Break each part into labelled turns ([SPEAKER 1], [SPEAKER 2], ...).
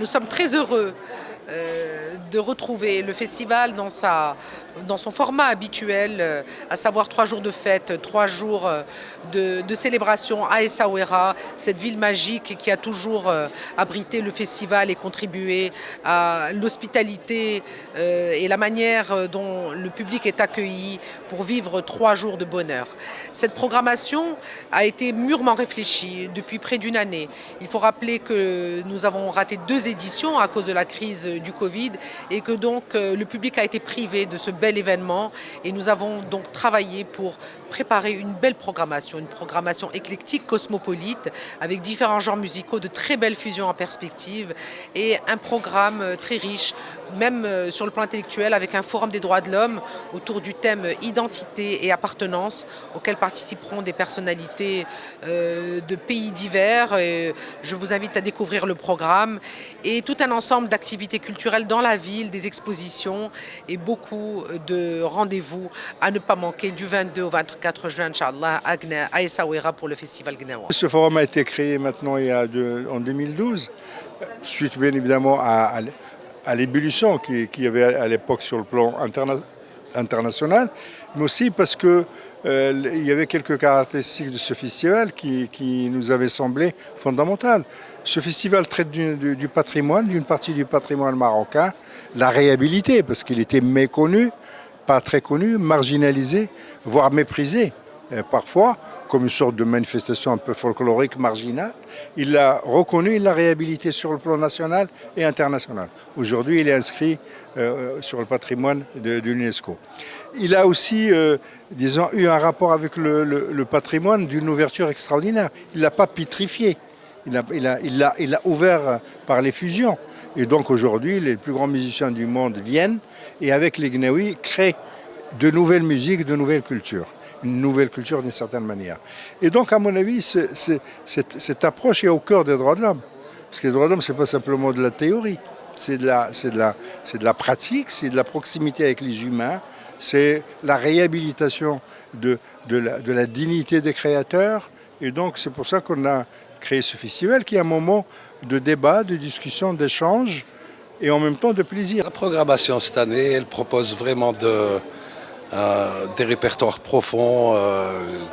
[SPEAKER 1] Nous sommes très heureux de retrouver le festival dans son format habituel, à savoir 3 jours de fête, 3 jours de célébration à Essaouira, cette ville magique qui a toujours abrité le festival et contribué à l'hospitalité et la manière dont le public est accueilli pour vivre 3 jours de bonheur. Cette programmation a été mûrement réfléchie depuis près d'une année. Il faut rappeler que nous avons raté 2 éditions à cause de la crise du Covid et que donc le public a été privé de ce bel événement et nous avons donc travaillé pour préparer une belle programmation, une programmation éclectique, cosmopolite, avec différents genres musicaux, de très belles fusions en perspective et un programme très riche, même sur le plan intellectuel, avec un forum des droits de l'homme autour du thème identité et appartenance, auquel participeront des personnalités de pays divers. Et je vous invite à découvrir le programme et tout un ensemble d'activités culturelles dans la ville, des expositions et beaucoup de rendez-vous à ne pas manquer du 22 au 24 juin, Inch'Allah, à Essaouira pour le festival Gnawa.
[SPEAKER 2] Ce forum a été créé maintenant en 2012, suite bien évidemment à l'ébullition qu'il y avait à l'époque sur le plan international, mais aussi parce que il y avait quelques caractéristiques de ce festival qui nous avaient semblé fondamentales. Ce festival traite du patrimoine, d'une partie du patrimoine marocain, la réhabilité, parce qu'il était méconnu, pas très connu, marginalisé, voire méprisé parfois, comme une sorte de manifestation un peu folklorique, marginale. Il l'a reconnu, il l'a réhabilité sur le plan national et international. Aujourd'hui, il est inscrit sur le patrimoine de l'UNESCO. Il a aussi, disons, eu un rapport avec le patrimoine d'une ouverture extraordinaire. Il ne l'a pas pétrifié, il l'a ouvert par les fusions. Et donc aujourd'hui, les plus grands musiciens du monde viennent et avec les Gnawi créent de nouvelles musiques, de nouvelles cultures. Une nouvelle culture d'une certaine manière. Et donc, à mon avis, cette approche est au cœur des droits de l'homme. Parce que les droits de l'homme, ce n'est pas simplement de la théorie, c'est de la pratique, c'est de la proximité avec les humains, c'est la réhabilitation de la dignité des créateurs. Et donc, c'est pour ça qu'on a créé ce festival qui est un moment de débat, de discussion, d'échange et en même temps de plaisir.
[SPEAKER 3] La programmation cette année, elle propose vraiment des répertoires profonds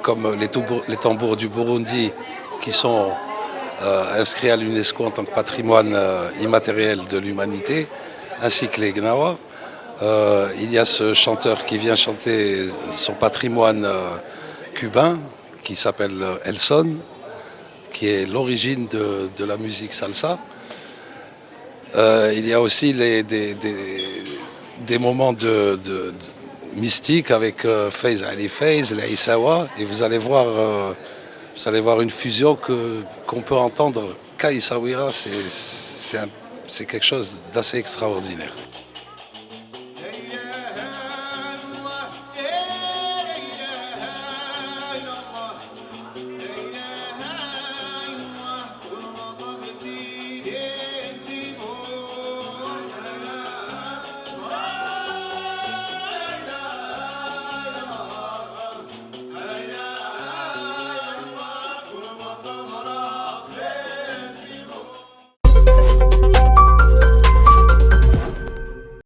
[SPEAKER 3] comme les tambours du Burundi qui sont inscrits à l'UNESCO en tant que patrimoine immatériel de l'humanité, ainsi que les Gnawa. Il y a ce chanteur qui vient chanter son patrimoine cubain qui s'appelle Elson, qui est l'origine de la musique salsa. Il y a aussi des moments mystiques avec Faiz Ali Faiz, la Issawa, et vous allez voir une fusion qu'on peut entendre qu'à Essaouira. C'est quelque chose d'assez extraordinaire.